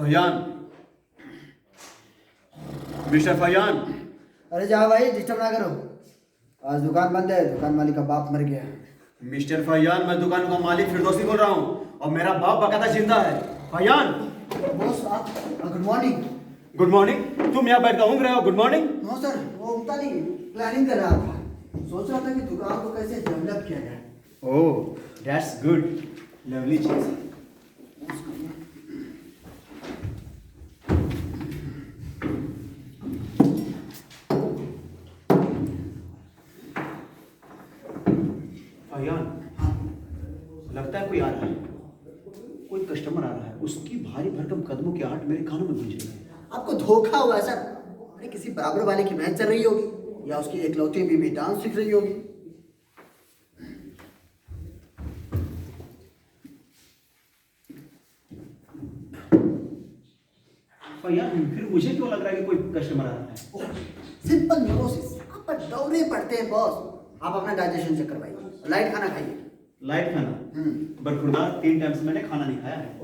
Phyan, mister Phyan. अरे जाओ भाई, डिस्टर्ब ना करो। आज दुकान बंद है, दुकान मालिक का बाप मर गया। मिस्टर फयान, मैं दुकान का मालिक फिरदौसी बोल रहा हूँ और मेरा बाप बकायदा जिंदा है। फयान। बॉस आप, गुड मॉर्निंग। Good morning. तुम यहाँ बैठ कर ऊँग रहे हो? Good morning. नो सर, वो उगता नहीं, प्लानिंग कर रहा था। सोच रहा था कि दुकान को कैसे डेवलप किया जाए। ओह, दैट्स गुड, लवली चीज। फयान, लगता है कोई आ रहा है, कोई कस्टमर आ रहा है। उसकी भारी भरकम कदमों की आहट मेरे कानों में गूंज रही है। आपको धोखा हुआ है सर। अरे किसी बराबर वाले की बहन चल रही होगी या उसकी एकलौती बीवी डांस सीख रही होगी। फयान, फिर मुझे क्यों लग रहा है कि कोई कस्टमर आ रहा है? सिंपल न्यूरोसिस, आप पर दौरे पड़ते हैं बॉस। आप अपना डाइजेशन चेक करवाइए, लाइट खाना खाइए। लाइट खाना? बरखुरदार 3 टाइम से मैंने खाना नहीं खाया है।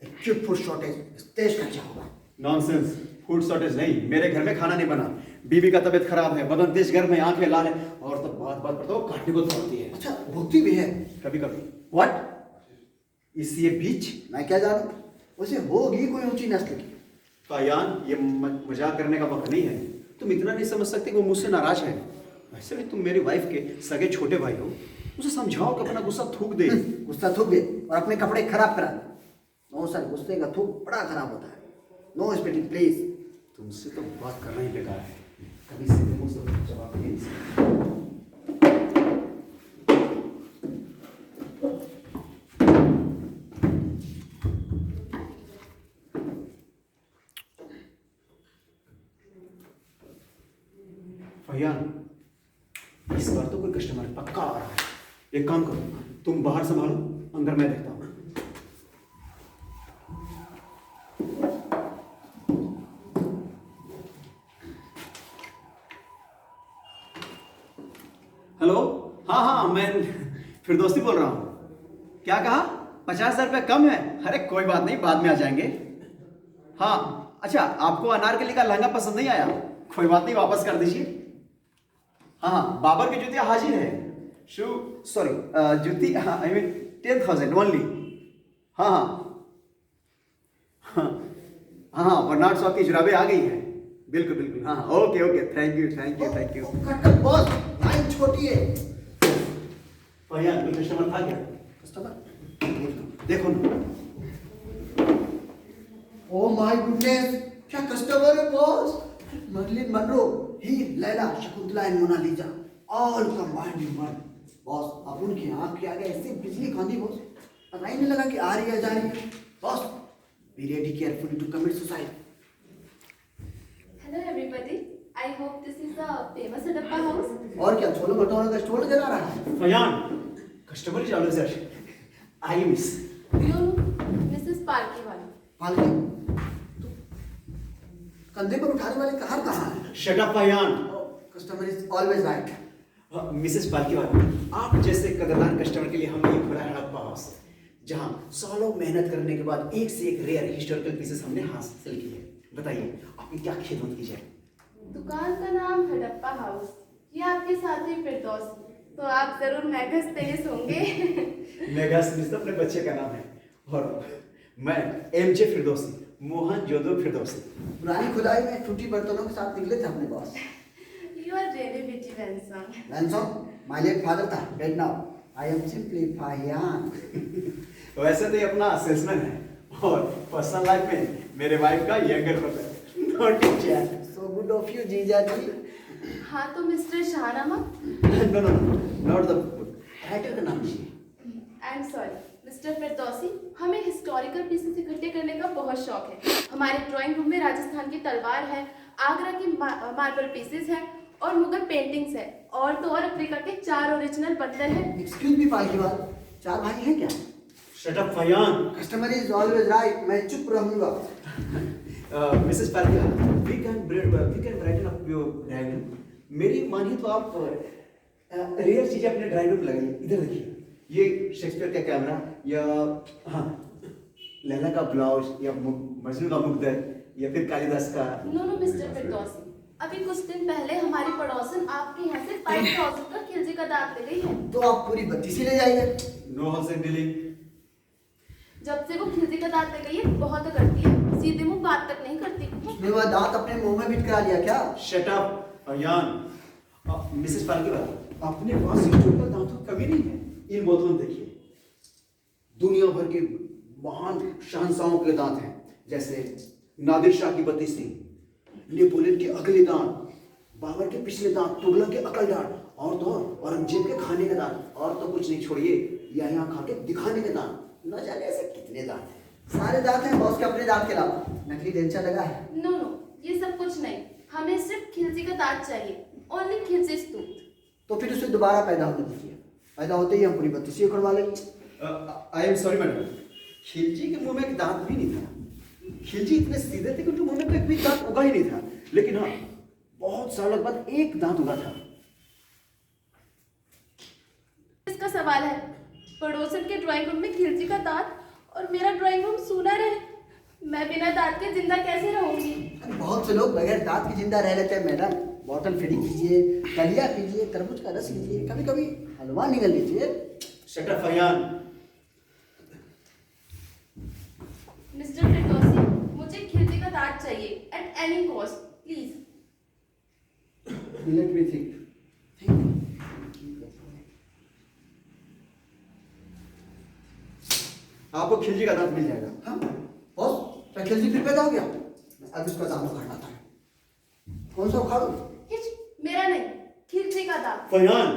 एक्यूट फूड शॉर्टेज देश का क्या होगा? नॉनसेंस, फूड शॉर्टेज नहीं, मेरे घर में खाना नहीं बना। बीवी का तबीयत खराब है, बदन तेज गर्म है, आंखें लाल है और तो बात बात पर तो काटने को दौड़ती है। अच्छा, भुगती भी है कभी कभी। व्हाट? इस ये बीच मैं क्या जानूं, उसे होगी कोई ऊंची नस्ल की। फयान, ये मजाक करने का वक्त नहीं है। तुम इतना नहीं समझ सकते कि वो मुझसे नाराज है। वैसे भी तुम मेरी वाइफ के सगे छोटे भाई हो। उसे समझाओ कि अपना गुस्सा थूक दे। गुस्सा थूक दे और अपने कपड़े खराब करा दे। नो सर, गुस्से का थूक बड़ा खराब होता है। No spitting please. तुमसे तो बात करना ही बेकार है। कभी सीधे मुंह से जवाब नहीं दे सकते। फयान, इस बार तो कोई कस्टमर पक्का आ रहा है। एक काम करो, तुम बाहर संभालो, अंदर मैं देखता हूँ। हेलो, हाँ हाँ, मैं फिरदौसी बोल रहा हूँ। क्या कहा? 50,000 रुपये कम है? अरे कोई बात नहीं, बाद में आ जाएंगे। हाँ, अच्छा, आपको अनारकली का लहंगा पसंद नहीं आया? कोई बात नहीं, वापस कर दीजिए। हाँ हाँ, बाबर की जूतियाँ हाजिर है। शू सॉरी, जूती, हाँ, आई मीन 10,000 ओनली। हाँ हाँ हाँ हाँ, बर्नार्ड शॉप की जुराबें आ गई है। बिल्कुल बिल्कुल, हाँ हाँ, okay okay, thank you thank you thank you. Cut cut boss, line छोटी है। फयान, कोई कस्टमर था क्या? कस्टमर देखो ना। ओ माय गुडनेस, क्या कस्टमर है बॉस। मर्लिन मनरो, ही Laila, Shakuntala and Mona Lisa, all combined in one. Boss, अब उनकी आंख के आगे ऐसे बिजली खांदी बॉस, पता ही नहीं लगा कि आ रही है जा रही है। Boss, be ready carefully to commit suicide. Hello everybody. I hope this is the famous Hadappa house. और क्या, छोले भटूरे का स्टोर नजर आ रहा है। Fayan, customer is always there. I miss. You, Mrs. Parkiwala. पालकी, कंधे पर उठाने वाले का हार कहाँ है? Shut up Fayan. Customer is always right. Mrs Palkiwala, आप जैसे कदरदान कस्टमर के लिए हमने ये खोला है हड़प्पा हाउस, जहाँ सालों मेहनत करने के बाद एक से एक रेयर हिस्टोरिकल पीसेस हमने हासिल किए। बताइए, आपकी क्या खिदमत की जाए? दुकान का नाम हडप्पा हाउस। ये आपके साथ ही फिरदौस, तो आप जरूर मेघस तेज होंगे। मेगासिस तो अपने बच्चे का नाम है और मैं एमजे फिरदौसी, मोहन जोदो फिरदौसी। पुरानी खुदाई में टूटी बर्तनों के साथ निकले थे अपने boss. You are really witty, Vincent. Ransom, my late father था, dead now. I am simply Fayan. वैसे तो ये अपना सेल्समैन है और पर्सनल लाइफ में मेरे वाइफ का younger brother. Naughty chat. So good of you jija ji. हाँ, तो mister Shahnama. No no no, not the title का नाम चाहिए। I am sorry mister Firdausi, हमें हिस्टोरिकल पीसेस इकट्ठे करने का बहुत शौक है। हमारे ड्राइंग रूम में राजस्थान की तलवार है, आगरा की मार्बल पीसेस है और मुगल पेंटिंग्स है, और तो और अफ्रीका के 4 ओरिजिनल पत्थर है। एक्सक्यूज मी पालकीवाल, 4 भाई हैं क्या? Shut up Fayan. Customer is always right, मैं चुप रहूंगा। Mrs Palkiwala, we can brighten up your drawing room. मेरी मानिए तो आप रेयर चीजें अपने ड्राइंग रूम लगाइए। इधर देखिए, ये शेक्सपियर का कैमरा या हाँ लैला का ब्लाउज या मजनू का मुकद्दर या फिर कालिदास का? नो नो मिस्टर फिरदौसी, अभी कुछ दिन पहले हमारी पड़ोसन आपके यहाँ से 5000 का खिलजी का दाग ले गई है। तो आप पूरी 32 ही ले जाइए। No wholesale dealing. जब से वो खिलजी का दाग ले गई है बहुत करती है, सीधे मुंह बात तक नहीं करती। उसने वह दांत अपने मुंह में फिट करा लिया क्या? Shut up Ayan. मिसेस पालकी वाला, अपने पास एक छोटा दांतों की कमी नहीं है। इन बोतलों में देखिए, दुनिया भर के महान शहंशाहों के दांत हैं, जैसे नादिर शाह की 32, नेपोलियन के अगले दांत, बाबर के पिछले दांत, तुगलक के अकल दांत, और तो औरंगजेब के खाने के दांत, और तो कुछ नहीं, छोड़िए यहाँ खा के दिखाने के दांत। न जाने ऐसे कितने दांत हैं। सारे दांत हैं बॉस के अपने दांत के अलावा, नकली डेंचा लगा है। नो नो, ये सब कुछ नहीं, हमें सिर्फ खिलजी का दाग चाहिए, ओनली खिलजी स्तूत। तो फिर उसे दोबारा पैदा होने दीजिए, पैदा होते ही हम पूरी 32 उखड़वा लेंगे। आई एम सॉरी मैडम, खिलजी के मुंह में एक दांत भी नहीं था। खिलजी इतने सीधे थे कि उनके मुंह में तो एक भी दांत उगा ही नहीं था, लेकिन हाँ बहुत सालों बाद एक दांत उगा था। इसका सवाल है, पड़ोसन के ड्राइंग रूम में खिलजी का दांत और मेरा ड्राइंग रूम सूना रहे, मैं बिना दांत के जिंदा कैसे रहूंगी? अरे बहुत से लोग बगैर दांत के जिंदा रह लेते हैं मैडम। बॉटल फीडिंग कीजिए, दलिया पीजिए, तरबूज का रस लीजिए, कभी कभी हलवा निगल लीजिए। Shut up Ayaan. Mister Firdausi, मुझे खिलजी का दांत चाहिए at any cost, please. Let me think. आपको खिलजी का दांत मिल जाएगा। हाँ बॉस, क्या खिलजी फिर पैदा हो गया? अब इसका दांत उखाड़ना था। कौन सा उखाड़ू? मेरा नहीं, खिलजी का दांत। Phyan,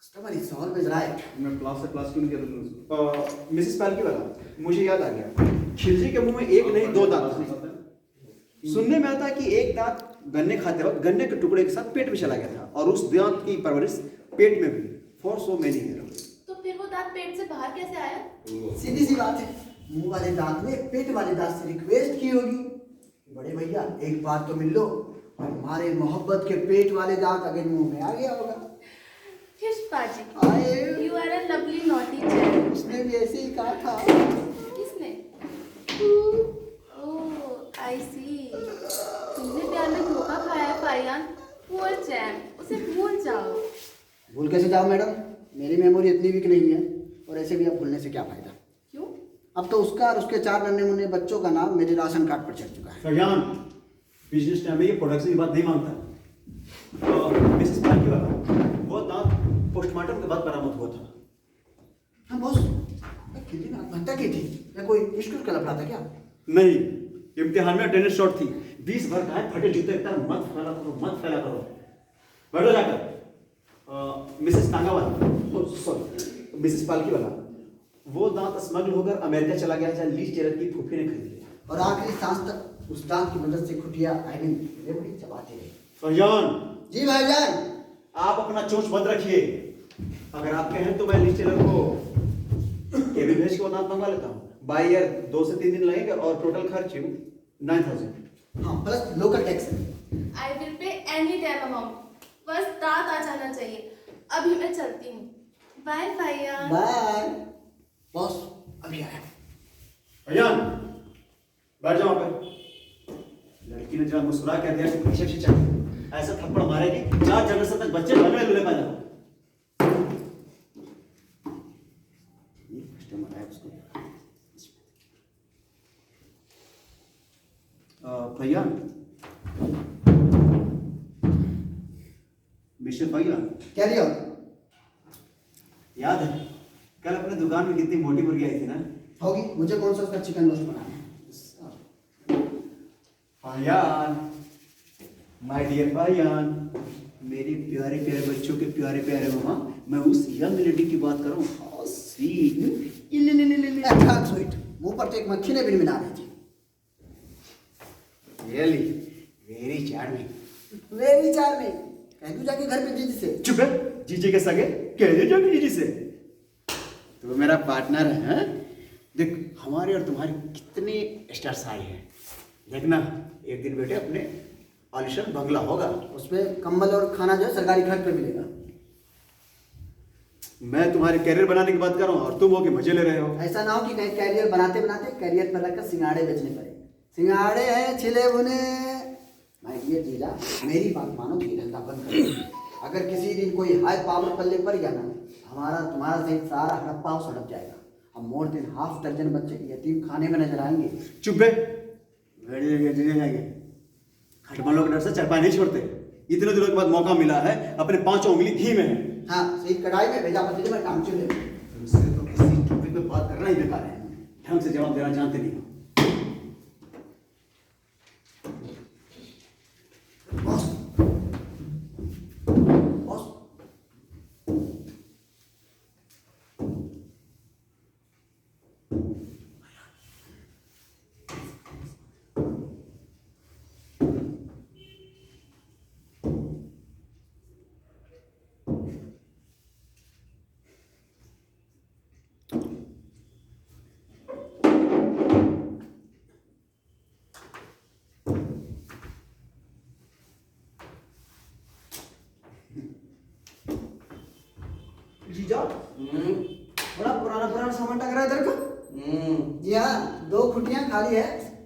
customer is always right. मैं क्लास से क्लास क्यों नहीं किया? मिसेस पालकी वाला, मुझे याद आ गया, खिलजी के मुंह में एक नहीं दो दांत थे। सुनने में आता है कि एक दांत गन्ने खाते वक्त गन्ने के टुकड़े के साथ पेट में चला गया था, और उस दांत की परवरिश पेट में हुई फॉर सो मेनी ईयर्स। तो फिर वो दांत पेट से बाहर कैसे आया? सीधी सी बात है, मुंह वाले दांत ने पेट वाले दांत से रिक्वेस्ट की होगी, बड़े भैया एक बार तो मिल लो, और हमारे मोहब्बत के पेट वाले दांत अगर मुंह में आ गया होगा। पाजी, आए। You are a lovely naughty child. उसने भी ऐसे ही कहा था। किसने? ओह आई सी, तुमने प्यार में धोखा खाया है फारियान। पुअर चैम्प, उसे भूल जाओ। भूल कैसे जाओ मैडम, मेरी मेमोरी इतनी वीक नहीं है, और ऐसे भी अब भूलने से क्या फायदा। क्यों? अब तो उसका और उसके 4 नन्हे मुन्ने बच्चों का नाम मेरे राशन कार्ड पर चढ़ चुका है। फयान, बिजनेस टाइम में ये प्रोडक्शन की बात नहीं मानता। मिसेस पालकी वाला, वो दांत पोस्टमार्टम के बाद बरामद हुआ था। हाँ बॉस, खिलजी ने आत्महत्या की थी या कोई इश्क का लफड़ा था क्या? नहीं, इम्तिहान में अटेंडेंस शॉर्ट थी। 20 भर का है, फटे जूते की तरह मत फैला करो, मत फैला करो। बैठो जाकर। मिसेस टांगा वाला, सॉरी मिसेस पालकी वाला, वो दांत स्मगल होकर अमेरिका चला गया जहाँ लीज टेलर की फूफी ने खरीद लिया। और आखिरी सांस तक उस दांत की मदद से खुटिया रेवड़ी चबाते रहे। फयान, जी भाईजान। आप अपना चोंच बंद रखिए। अगर आप कहें तो मैं लीज टेलर को केबिन भेज के वो दांत मंगवा लेता हूँ। बाय ईयर 2 से 3 दिन लगेगा, और टोटल खर्च 9000। हाँ plus local tax. I will pay any damn amount, बस दांत आ जाना चाहिए। अभी मैं चलती हूँ, बाय फारियान। बाय बॉस, अभी आया। फयान, बैठ जाओ वहाँ पे। लड़की ने जब मुस्कुरा कर दिया कि पीछे पीछे चल, ऐसा थप्पड़ मारेगी 4 जनरेशन तक बच्चे लगे लुले पैदा हो। ये कस्टमर है उसको। फयान, मिस्टर फयान, क्या लिया? याद है कल अपने दुकान में कितनी मोटी मुर्गी आई थी ना? होगी, मुझे कौन सा उसका चिकन रोस्ट बनाना है। फयान, माय डियर फयान, मेरे प्यारे प्यारे बच्चों के प्यारे प्यारे मामा, मैं उस यंग लेडी की बात कर रहा हूँ। हाउ स्वीट, अच्छा स्वीट, मुंह पर तो एक मक्खी ने भी मिला रही थी। Really very charming. Very charming. कह दूं जाके घर पे जीजी से। चुप है, जीजी के सगे कह दे जाके जीजी से। तो मेरा पार्टनर है, हैं? देख हमारे और तुम्हारे कितने स्टार्स आए हैं, देखना एक दिन बेटे अपने आलिशान बंगला होगा। उसमें कंबल और खाना जो है सरकारी घर पे मिलेगा। मैं तुम्हारे कैरियर बनाने की बात कर रहा हूँ और तुम हो के मजे ले रहे हो। ऐसा ना हो कि कहीं कैरियर बनाते बनाते कैरियर पर रखकर सिंगाड़े बेचने पड़े। सिंगाड़े हैं छिले बुने। मैं ये जीजा, मेरी बात मानो कि धंधा बंद करो। अगर किसी दिन कोई हाई पावर पल्ले पर गया ना, हमारा तुम्हारा सहित सारा हड़प्पा हाउस हड़प जाएगा। हम मोर दिन हाफ दर्जन बच्चे यतीम खाने में नजर आएंगे। चुप बे, जाएंगे खटमलों के डर से चरपाई नहीं छोड़ते। इतने दिनों के बाद मौका मिला है, अपने 5 उंगली घी में है। हाँ, सही कढ़ाई में भेजा पति मैं काम चले। तुमसे तो किसी टॉपिक पे बात करना ही बेकार है। ढंग से जवाब देना जानते नहीं हो। बॉस, बॉस, जीजा, बड़ा पुराना पुराना सामान टंग रहा है इधर का। जी हाँ, 2 खुटियां खाली है,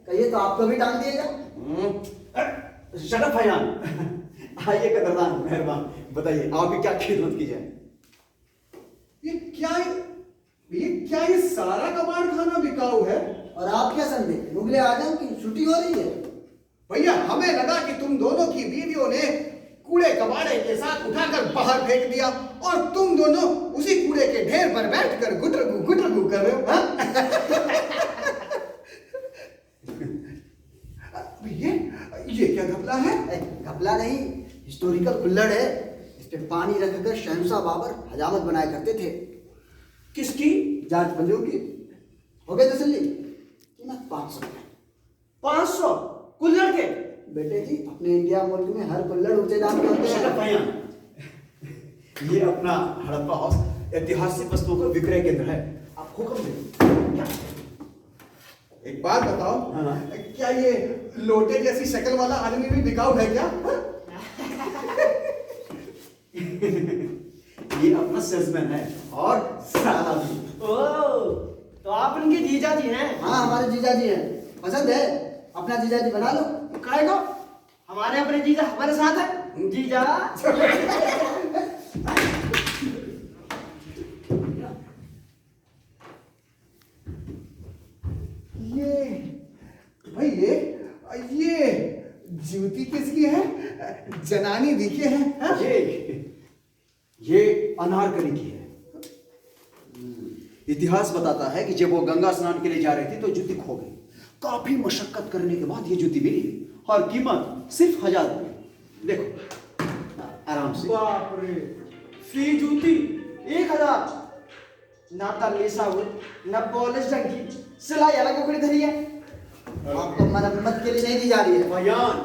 कहिए तो आपको भी टांग दिएगा। Shut up फैयान। आइए कदरदान, मेहरबान, बताइए आपकी क्या खिदमत की जाए। ये सारा कबाड़ खाना बिकाऊ है। और आप क्या समझे, मुगले आजम की छुट्टी हो रही है। भैया हमें लगा कि तुम दोनों की बीवियों ने कूड़े कबाड़े के साथ उठाकर बाहर फेंक दिया और तुम दोनों उसी कूड़े के ढेर पर बैठकर गुटरगू कर रहे हो। हाँ? ये क्या घपला है? घपला नहीं, हिस्टोरिकल कुल्हड़ है। इस पे पानी रखकर शहंशाह बाबर हजामत बनाया करते थे। किसकी? जांच बंदूक की। हो गए तसल्ली? कीमत 500 रुपए। 500 कुल्हड़ के? बेटे जी, अपने इंडिया मुल्क में हर कुल्हड़ ऊंचे दाम के होते शट अप हैं। फैयान। ये अपना हड़प्पा हाउस ऐतिहासिक वस्तुओं का विक्रय केंद्र है। आप हुक्म दें। एक बात बताओ, हाँ। क्या ये लोटे जैसी शक्ल वाला आदमी भी बिकाऊ है क्या? ये अपना सेल्समैन है और साला भी। ओह, तो आप इनके जीजा जी हैं? हाँ, हमारे जीजा जी हैं। पसंद है? अपना जीजा जी बना लो। काय को? हमारे अपने जीजा हमारे साथ है। जीजा ये जूती किसकी है? जनानी दिखे है। हाँ? ये अनारकली की है। इतिहास बताता है कि जब वो गंगा स्नान के लिए जा रही थी तो जूती खो गई। काफी मशक्कत करने के बाद ये जूती मिली और कीमत सिर्फ 1000 रुपये। देखो आराम से। बाप रे, सी जूती 1000। ना तलेसा हो, ना पॉलिश ढंग की, सिलाई अलग उगड़ी धरी है। आपको मरम्मत के लिए नहीं दी जा रही है। फैयान,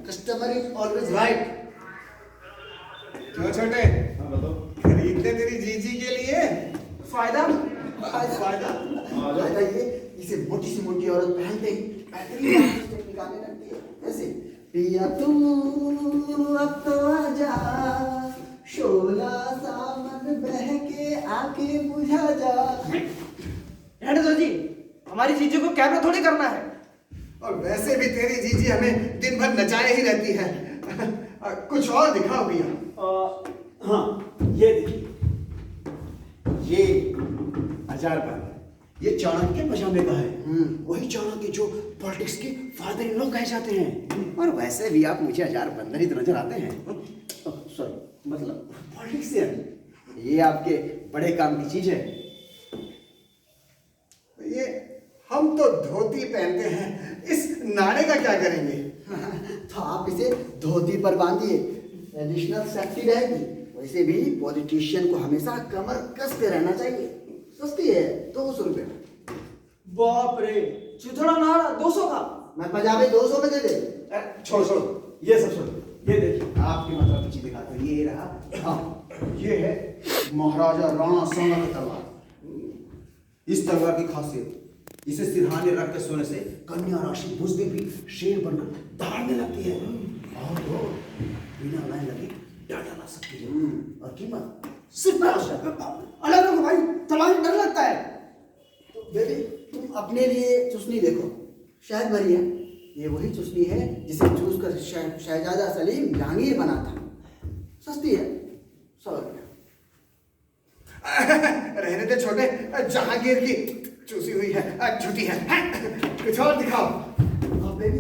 कस्टमर इज ऑलवेज राइट। क्यों छोटे, खरीदते तेरी जीजी के लिए? फायदा फायदा ये, इसे मोटी सी मोटी औरत पहनते ही बेहतरीन आर्टिस्टिक निकालने लगती है। ऐसे पिया तू अब तो आजा, शोला सामन बह के आके बुझा जा। हेड दो जी, हमारी जीजू को कैमरा थोड़ी करना है। और वैसे भी तेरी जीजी हमें दिन भर नचाए ही रहती है। कुछ और दिखाओ भैया। हाँ ये देखिए, ये 1000 का है। ये चाणक्य पजामे का है। वही चाणक्य जो पॉलिटिक्स के फादर इन लॉ कहे जाते हैं। और वैसे भी आप मुझे 1000 बंदर ही तो नजर आते हैं। सॉरी, मतलब पॉलिटिक्स ये आपके बड़े काम की चीज है। ये हम तो धोती पहनते हैं, इस नाड़े का क्या करेंगे? तो आप इसे धोती पर बांधिए, एडिशनल सेफ्टी रहेगी। वैसे भी पॉलिटिशियन को हमेशा कमर कस के रहना चाहिए। सस्ती है, 200 रुपये। बाप रे, चुथड़ा नाड़ा 200 का। मैं पजामे 200 में दे दे। छोड़ो, ये सब छोड़ो। ये देखिए आपकी मतलब की चीज दिखाता हूँ। ये रहा, हाँ ये है महाराजा राणा सांगा की तलवार। इस तलवार की खासियत, इसे सिरहाने रख के सोने से कन्या राशि बुझते भी शेर बनकर दहाड़ने लगती है। और तो बिना लाइन लगे डाटा ला सकती है। और कीमत सिर्फ 50 रुपये। बेबी तुम अपने लिए चुस्नी देखो, शहद भरी है। ये वही चुस्नी है जिसे चूस कर शहजादा सलीम जहांगीर बना था। सस्ती है, 100 रुपया। रहने दे छोटे, जहांगीर की चूसी हुई है, झूठी है। कुछ और दिखाओ। अब बेबी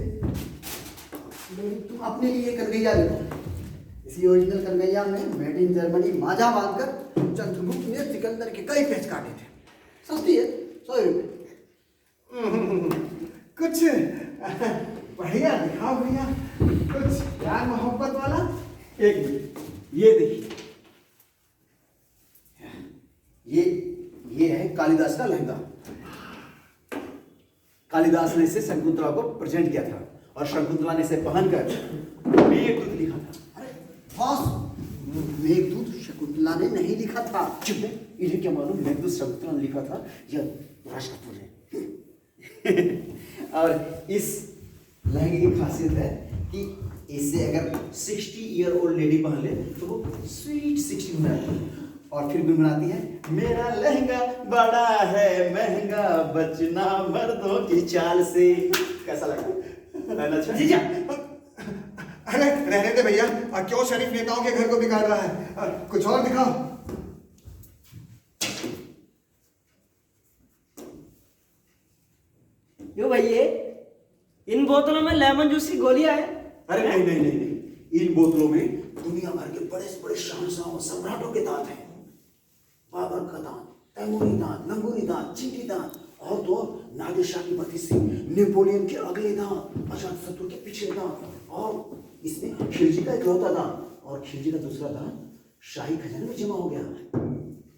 तुम अपने लिए कन्हैया देखो। इसी ओरिजिनल कन्हैया में मेड इन जर्मनी माजा बांधकर चंद्रगुप्त ने सिकंदर के कई पेच काटे थे। सस्ती है, 100 रुपये। कुछ बढ़िया दिखाओ भैया, कुछ प्यार मोहब्बत वाला। एक मिनट, ये देखिए, ये है कालिदास का लहंगा। कालिदास ने इसे शकुंतला को प्रेजेंट किया था और शकुंतला ने इसे पहनकर मेघदूत लिखा था। अरे बॉस, मेघदूत शकुंतला ने नहीं लिखा था। चुप है, इन्हें क्या मालूम मेघदूत शकुंतला ने लिखा था या राज कपूर ने। और इस लहंगे की खासियत है कि इसे अगर 60 ईयर ओल्ड लेडी पहन ले तो वो स्वीट 60 बनाती है और फिर गुनगुनाती है, मेरा लहंगा बड़ा है महंगा, बचना मर्दों की चाल से। कैसा लगा? रहना अच्छा? जीजा, अरे रहने दे भैया, क्यों शरीफ नेताओं के घर को बिगाड़ रहा है? कुछ और दिखाओ। यो भैया, इन बोतलों में लेमन जूस की गोलियां हैं। अरे नहीं नहीं नहीं नहीं, इन बोतलों में दुनिया भर के बड़े से बड़े शहंशाहों सम्राटों के दांत हैं। बाबर का दांत, तैमूरी दांत, लंगूरी दांत, चिंटी दांत और तो नादिर शाह की बत्तीसी, नेपोलियन के अगले दांत, अजातशत्रु के पिछले दांत और इसमें खिलजी का इकलौता दांत और खिलजी का दूसरा दांत शाही खजाने में जमा हो गया।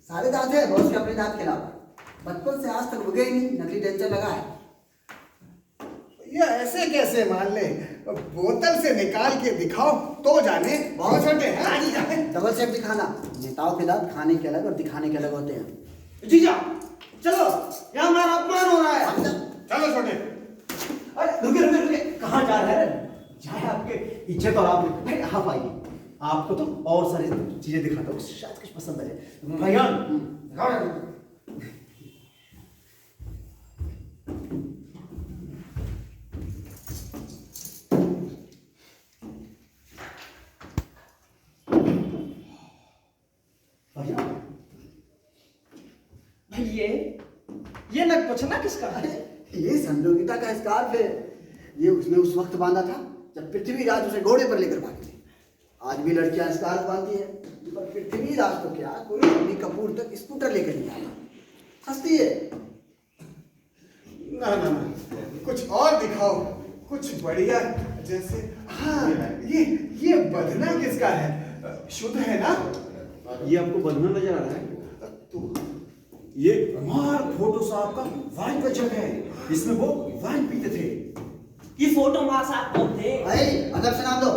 सारे दांत है बॉस के अपने दांत के अलावा। बचपन से आज तक उगे ही नहीं, नकली डेंचर लगा है। ये ऐसे कैसे मान ले? बोतल से निकाल के दिखाओ तो जाने। बहुत छोटे हैं। डबल सेट दिखाना। नेताओं के दांत खाने के अलग और दिखाने के अलग होते हैं। जीजा चलो, यहाँ हमारा अपमान हो रहा है। चलो छोटे। अरे रुके रुके रुके, कहाँ जा रहे हैं? जाए आपके इज्जत और आप भाई आप आइए, आपको तो और सारी चीजें दिखाता हूँ, शायद कुछ पसंद आ जाए। भैया भैया, ये नग पोछना किसका है? ये संजोगिता का स्कार्फ है। ये उसने उस वक्त बांधा था जब पृथ्वीराज उसे घोड़े पर लेकर भागे थे। आज भी लड़कियां स्कार्फ बांधती है, पर पृथ्वीराज तो क्या, कोई रवि कपूर तक स्कूटर लेकर नहीं आया। सस्ती है। ना ना ना, कुछ और दिखाओ, कुछ बढ़िया। जैसे हाँ, ये बदना किसका है? शुद्ध है ना? ये आपको बंधना नजर आ रहा है? तो ये कुमार फोटो साहब का वाइन का जग है, इसमें वो वाइन पीते थे। ये फोटो मार साहब कौन थे? भाई अदब से नाम दो।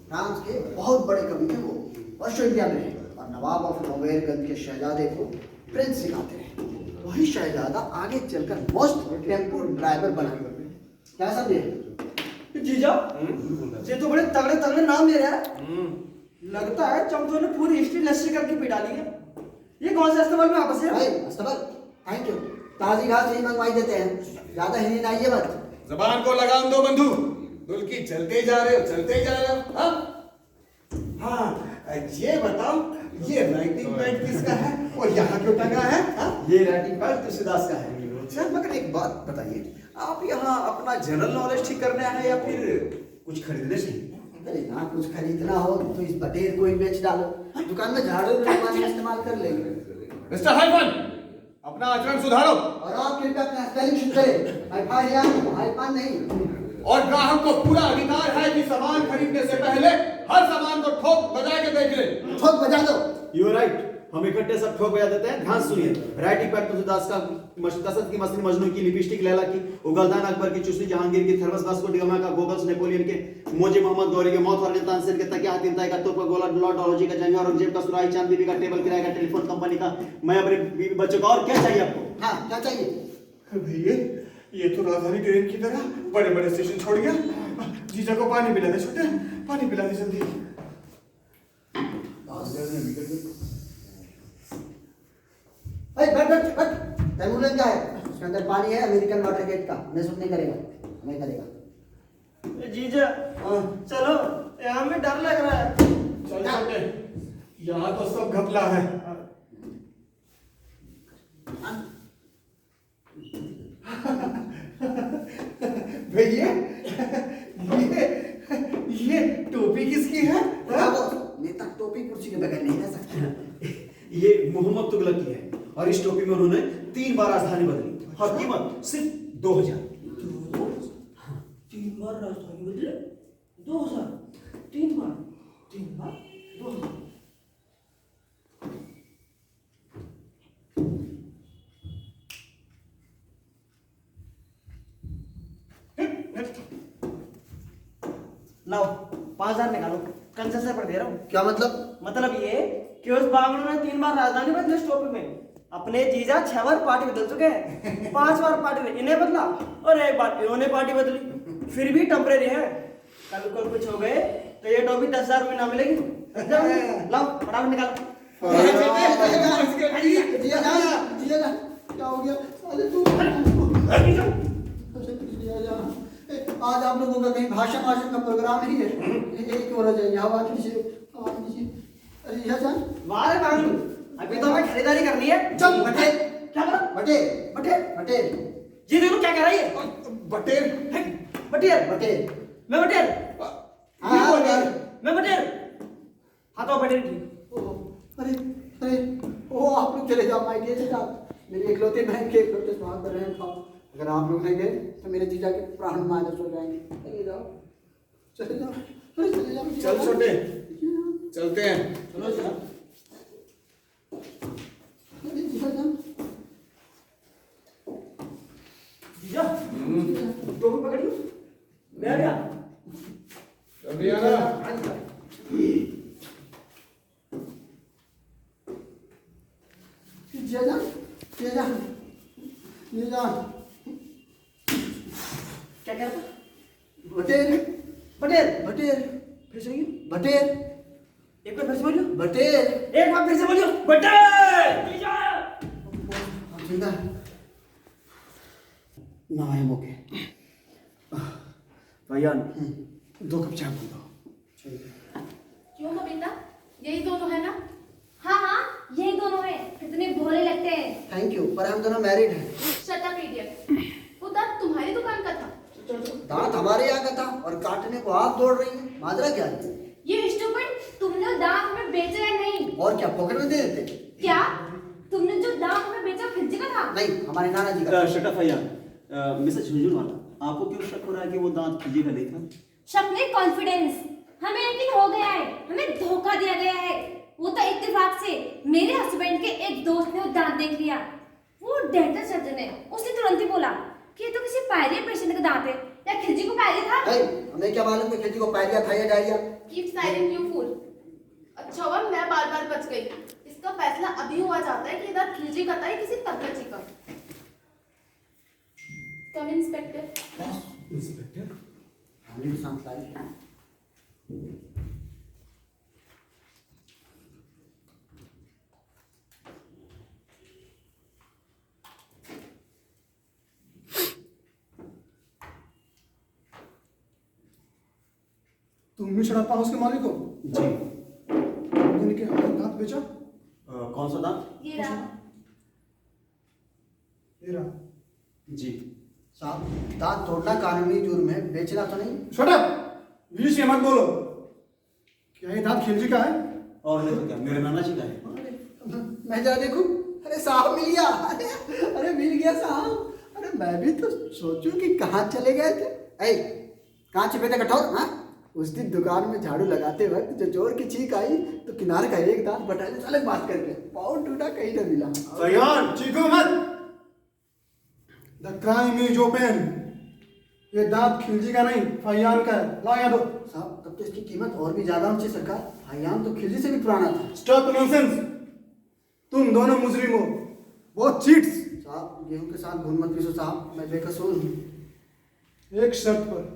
फ्रांस के बहुत बड़े कवि थे वो, ऑस्ट्रेलिया में रहे और नवाब ऑफ नोवेरगंज के शहजादे को फ्रेंच सिखाते रहे। वही शहजादा आगे चलकर मोस्ट टेम्पो ड्राइवर बना। क्या समझे? जीजा, ये तो बड़े तगड़े तगड़े नाम दे रहा है। लगता है चमचों ने पूरी हिस्ट्री लस्सी करके पिटा ली है। ये कौन से अस्तबल में वापस है? भाई अस्तबल, थैंक यू। ताजी घास यही मंगवाई देते हैं, ज्यादा हिंदी ना आइए मत। जबान को लगाम दो बंधु। दुल्की चलते जा रहे हो, चलते जा रहे हो। हाँ, ये बताओ, ये राइटिंग पैड किसका है और यहाँ क्यों टंगा है? ये राइटिंग पैड तुलसीदास का है। अच्छा, मगर एक बात बताइए, आप यहाँ अपना जनरल नॉलेज ठीक करने आए हैं या फिर कुछ खरीदने से? अरे ना कुछ खरीदना हो तो इस बटेर को ही बेच डालो, दुकान में झाड़ू लगवाने इस्तेमाल कर लेंगे। मिस्टर हाइफन, अपना आचरण सुधारो और आप कृपया अपना स्पेलिंग शुद्ध करें। हाइफान नहीं। और ग्राहक को पूरा अधिकार है कि सामान खरीदने से पहले हर सामान को ठोक बजा के देख ले। ठोक बजा दो। यू राइट, हम इकट्ठे सब ठोक बजा देते हैं। ध्यान सुनिए, राइटिंग पैड तुलसीदास का, कसरत की मसली मजनू की, लिपस्टिक लैला की, उगलदान अकबर की, चुस्ती जहांगीर की, थर्मस वास्को डी गामा का, गोगल्स नेपोलियन के, मोजे मोहम्मद गौरी के, मौत वाले तानसेन के, तकिया हातिम ताई का, तोप का, गोला लॉर्ड डॉलजी का, जंगा औरंगजेब का, सुराही चांद बीबी का, टेबल किराए का, टेलीफोन कंपनी का, मैं अपने बीवी बच्चों का, और क्या चाहिए आपको? हाँ क्या चाहिए? भैया, ये तो राजधानी ट्रेन की तरह बड़े बड़े स्टेशन छोड़ गया। जीजा को पानी पिला दे छोटे, पानी पिला दे जल्दी। बैठ बैठ बैठ। तैमूरन क्या है? उसके अंदर पानी है अमेरिकन वाटर गेट का, हमें सूट नहीं करेगा, हमें करेगा। जीजा चलो, यहाँ में डर लग रहा है। चल छोटे, यहाँ तो सब घपला है। भैया ये टोपी किसकी है? हाँ बॉस, नेता टोपी कुर्सी के बगैर नहीं रह सकता। ये मोहम्मद तुगलक की है और इस टोपी में उन्होंने 3 बार राजधानी बदली और कीमत सिर्फ 2000। 3 बार राजधानी बदले, 2000, 3 बार, 2000। लाओ 5000 निकालो, कंसेशन पर दे रहा हूँ। क्या मतलब? मतलब ये कि उस बांगड़ू ने 3 बार राजधानी बदली इस टोपी में। अपने जीजा 6 बार पार्टी बदल चुके हैं, 5 बार पार्टी ने इन्हें बदला और 1 बार इन्होंने पार्टी बदली। फिर भी टेम्परेरी है, कल को कुछ हो गए तो ये टोपी 10,000 रुपये ना मिलेगी। लाओ फटाफट निकालो। जिया जान, क्या हो गया? अरे तू जिया जान, आज आप लोगों का कहीं भाषण का प्रोग्राम ही है? एक हो जाए हवा कीजिए। अरे जिया जान, वाह बांगड़ू, अभी तो हमें खरीदारी करनी है। चल बटे, क्या बोला? बटे बटे बटे जी देखो क्या कह रही है। बटेर बटेर, बटे। मैं बटेर, हाँ मैं बटेर। हाँ तो बटेर की। अरे अरे ओ आप लोग चले जाओ, माय डियर साहब, मेरे इकलौते बहन के इकलौते सुहाग रहन खाओ। अगर आप लोग नहीं गए तो मेरे जीजा के प्राण मानस हो जाएंगे। चले जाओ, चले जाओ, अरे चले जाओ। चल छोटे, चलते हैं। चलो चलो। अरे जीजा जान, जीजा, टोपी पकड़ी, मैं आ गया। अभी आना। जीजा जान, जीजा जान, जीजा जान, क्या कह रहा था? बटेर बटेर, बटेर फिर से बोलियो। बटेर एक बार फिर से बोलियो। बटेर। एक बार फिर से बोलियो। बटेर। जीजा। जिंदा ना है मौके। भैया 2 कप चाय बन दो। क्यों बबीता, यही दोनों है ना? हाँ हाँ यही दोनों हैं, कितने भोले लगते हैं। थैंक यू, पर हम दोनों मैरिड हैं। Shut up idiot. वो दांत तुम्हारी दुकान का था। दांत हमारे यहाँ का था और काटने को आप दौड़ रही हैं। माजरा क्या है? ये स्टूपिड, तुमने दांत हमें बेचा है नहीं? और क्या पॉकेट में दे देते? क्या तुमने जो दांत हमें बेचा खिज्जी का था? नहीं, हमारे नाना जी का। शट अप भैया। मिसेस झुंझुनवाला, आपको क्यों शक हो रहा है कि वो दांत खिल्ली का नहीं था? शक नहीं, कॉन्फिडेंस। हमें यकीन हो गया है, हमें धोखा दिया गया है। वो तो इत्तेफाक से मेरे हस्बैंड के एक दोस्त ने वो दांत देख लिया। वो डेंटल सर्जन है, उसने तुरंत ही बोला कि ये तो किसी पायरिया पेशेंट का दांत है या खिज्जी को पायरिया था। हमें क्या मालूम कि खिल्ली को पायरिया था या diarrhoea. Keep silent you fool. अच्छा हुआ मैं बार-बार बच गई। इसका फैसला अभी हुआ जाता है कि इधर खिलजी का था या किसी तकची का। कम इंस्पेक्टर। इंस्पेक्टर हमने भी सांस लाई। तुम भी शराब हाउस के मालिक हो? जी। तुमने क्या दांत बेचा? कौन सा दांत? ये रहा। ये रहा। जी। साहब, दांत तोड़ना कानूनी जुर्म है, बेचना तो नहीं। शट अप, बीच में मत बोलो। क्या ये दांत खिलजी का है? और नहीं तो क्या, मेरे नाना जी का है। अरे मैं जरा देखूं। अरे साहब मिल गया। अरे मिल गया साहब। अरे मैं भी तो सोचूं कि कहाँ चले गए थे। ऐ कहाँ छिपे थे कठोर? हाँ, उस दिन दुकान में झाड़ू लगाते वक्त जो चोर की चीख आई तो किनारे का एक दांत बटाने से अलग बात करके पाउंड टूटा कहीं न मिला। भैयान चीखो मत। The crime is open. ये दांत खिलजी का नहीं, फैयान का है। ला यहाँ दो। साहब, तब तो इसकी कीमत और भी ज्यादा होनी चाहिए सरकार। हयाम तो खिलजी से भी पुराना था। Stop nonsense. तुम दोनों मुजरिम हो, बहुत चीट्स। साहब, गेहूं के साथ भून मत पीसो साहब, मैं बेकसूर हूँ। एक शर्त पर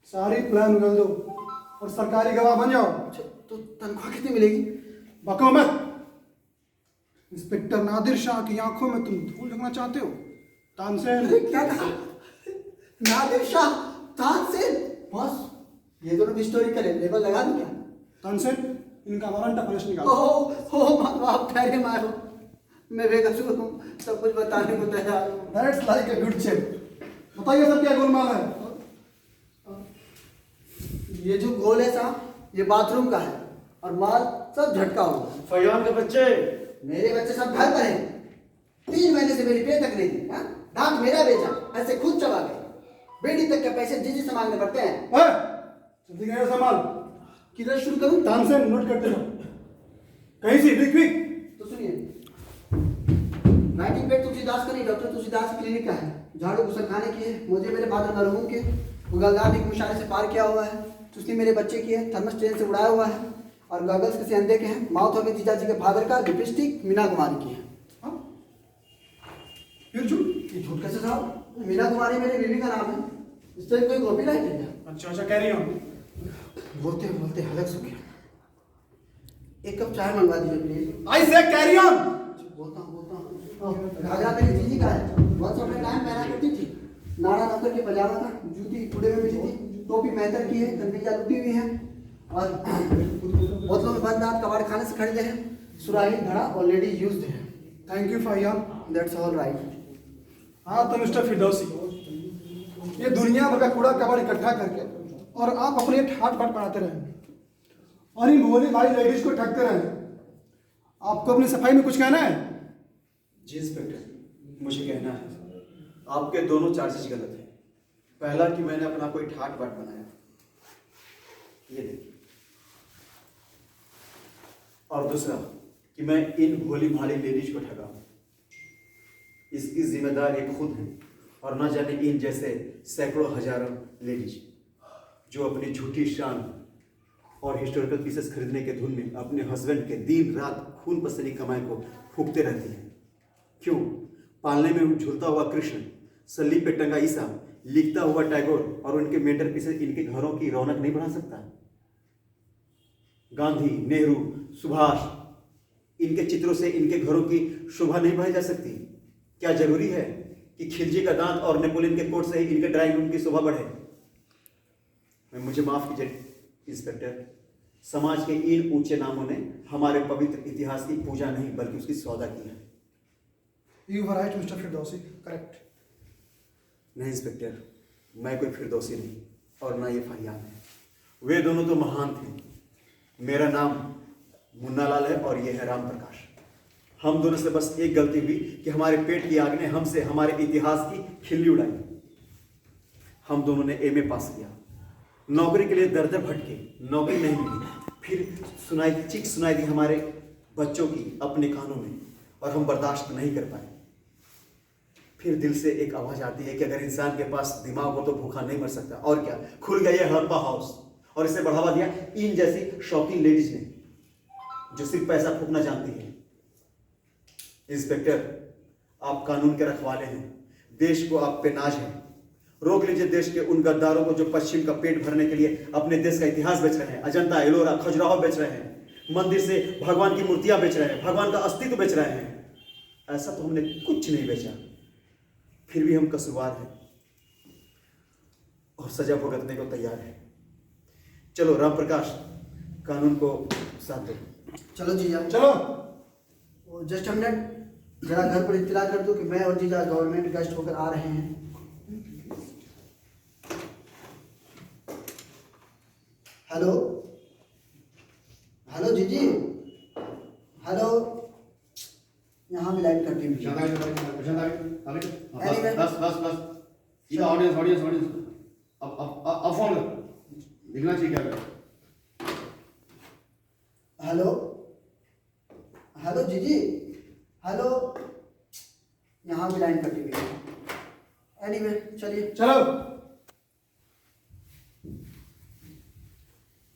सारी प्लान उगल दो और सरकारी गवाह बन जाओ। अच्छा, तो तनख्वाह कितनी मिलेगी? बको मत। इंस्पेक्टर नादिर शाह की आंखों में तुम धूल रखना चाहते हो? तानसेन। अरे क्या कहा? नादिर शाह, तानसेन। बॉस, ये दोनों हिस्टोरिकल है, लेबल लगा दूं क्या? तानसेन, इनका वारंट अपरेशन निकालो। ओह, आप ठहरे मारो। मैं बेकसूर हूँ, सब कुछ बताने को तैयार हूँ। That's like a good chip. बताइए सब क्या गोलमाल है? ये जो गोल है साहब, ये बाथरूम का है और माल सब झटका हुआ है। फैयान के बच्चे। मेरे बच्चे सब घर पर हैं। 3 महीने से मेरी पे तक नहीं दी। हाँ? दांत मेरा बेचा, ऐसे खुद चबा गए। बेटी तक के पैसे जीजी से मांगने पड़ते हैं। ओए, जल्दी करो संभाल। किधर शुरू करूं? तानसेन, नोट करते जाओ। कहीं से क्विक क्विक। तो सुनिए, राइटिंग पेड तुलसीदास का नहीं, डॉक्टर तुलसीदास क्लिनिक का है। झाड़ू गुसल खाने की है, मुझे मेरे फादर मरहूम के उगलदार ने मुशारे से पार किया हुआ है। चुस्ती मेरे बच्चे की है, थर्मस ट्रेन से उड़ाया हुआ है। और गॉगल्स किसी अंधे के हैं। माउथ और जीजा जी के फादर का, लिपस्टिक मीना कुमारी की है। हाँ? फिर झूठ। ये झूठ कैसे साहब? मीना कुमारी मेरी बीवी का नाम है। इस पर कोई कॉपीराइट है क्या? अच्छा, कैरी ऑन। बोलते बोलते हलक सूख गया। एक कप चाय मंगवा दीजिए प्लीज। आई से कैरी ऑन। बोलता हूँ। घाघरा मेरी जीजी का है, वंस अपने टाइम पहना करती थी। नाड़ा नौकर के पजामा था, जूती कूड़े में मिली थी, टोपी मेहतर की है, कन्हैया लुटी हुई है और बोतलों में बंद दांत कबाड़ खाने से खरीदे हैं। सुराही घड़ा ऑलरेडी यूज्ड है। Thank you Faiyan. That's all right. हाँ तो मिस्टर फिरदौसी, ये दुनिया भर का कूड़ा कबाड़ इकट्ठा करके और आप अपने ठाट बाट बनाते रहे और इन भोली भाई लेडीज को ठगते रहे। आपको अपनी सफाई में कुछ कहना है? जी इंस्पेक्टर, मुझे कहना है आपके दोनों चार्जेस गलत हैं। पहला कि मैंने अपना कोई ठाट बाट बनाया, ये देखिए, और दूसरा कि मैं इन भोली भाली लेडीज को ठगा हूं। इसकी जिम्मेदार एक खुद है और न जाने इन जैसे सैकड़ों हजारों लेडीज जो अपनी झूठी शान और हिस्टोरिकल पीसेस खरीदने के धुन में अपने हस्बैंड के दिन रात खून पसीने कमाई को फूंकते रहती हैं। क्यों? पालने में झूलता हुआ कृष्ण, सलीब पे टंगा ईसा, लिखता हुआ टैगोर और उनके मेंटर पीसेस इनके घरों की रौनक नहीं बढ़ा सकता? गांधी, नेहरू, सुभाष, इनके चित्रों से इनके घरों की शोभा नहीं बढ़ाई जा सकती? क्या जरूरी है कि खिलजी का दांत और नेपोलियन के कोट से ही इनके ड्राइंग रूम की शोभा बढ़े? मुझे माफ कीजिए इंस्पेक्टर, समाज के इन ऊंचे नामों ने हमारे पवित्र इतिहास की पूजा नहीं बल्कि उसकी सौदा की है। You are right mister Firdausi, correct. नहीं इंस्पेक्टर, मैं कोई फिरदौसी नहीं और ना ये फरियाद है। वे दोनों तो महान थे। मेरा नाम मुन्ना लाल है और ये है राम प्रकाश। हम दोनों से बस एक गलती हुई कि हमारे पेट की आग ने हमसे हमारे इतिहास की खिल्ली उड़ाई। हम दोनों ने एमए पास किया, नौकरी के लिए दर दर भटके, नौकरी नहीं मिली। फिर चीख सुनाई दी हमारे बच्चों की अपने कानों में और हम बर्दाश्त नहीं कर पाए। फिर दिल से एक आवाज आती है कि अगर इंसान के पास दिमाग हो तो भूखा नहीं मर सकता। और क्या, खुल गया ये हड़प्पा हाउस और इसे बढ़ावा दिया इन जैसी शौकीन लेडीज ने जो सिर्फ पैसा फूकना जानती है। इंस्पेक्टर, आप कानून के रखवाले हैं, देश को आप पे नाज है। रोक लीजिए देश के उन गद्दारों को जो पश्चिम का पेट भरने के लिए अपने देश का इतिहास बेच रहे हैं। अजंता, एलोरा, खजुराहो बेच रहे हैं, मंदिर से भगवान की मूर्तियां बेच रहे हैं, भगवान का अस्तित्व बेच रहे हैं। ऐसा तो हमने कुछ नहीं बेचा, फिर भी हम कसूरवार हैं और सजा भुगतने को तैयार हैं। चलो राम प्रकाश, कानून को साथ दो। चलो जीजा, चलो। जस्ट अ मिनट, जरा घर पर इत्तला कर दो कि मैं और जीजा गवर्नमेंट गेस्ट होकर आ रहे हैं। हेलो हेलो जीजी, हेलो। यहाँ भी लाइट कटी हुई है। हेलो हेलो जीजी, हेलो। यहाँ भी लाइन कटी हुई है। एनीवे, चलिए। चलो।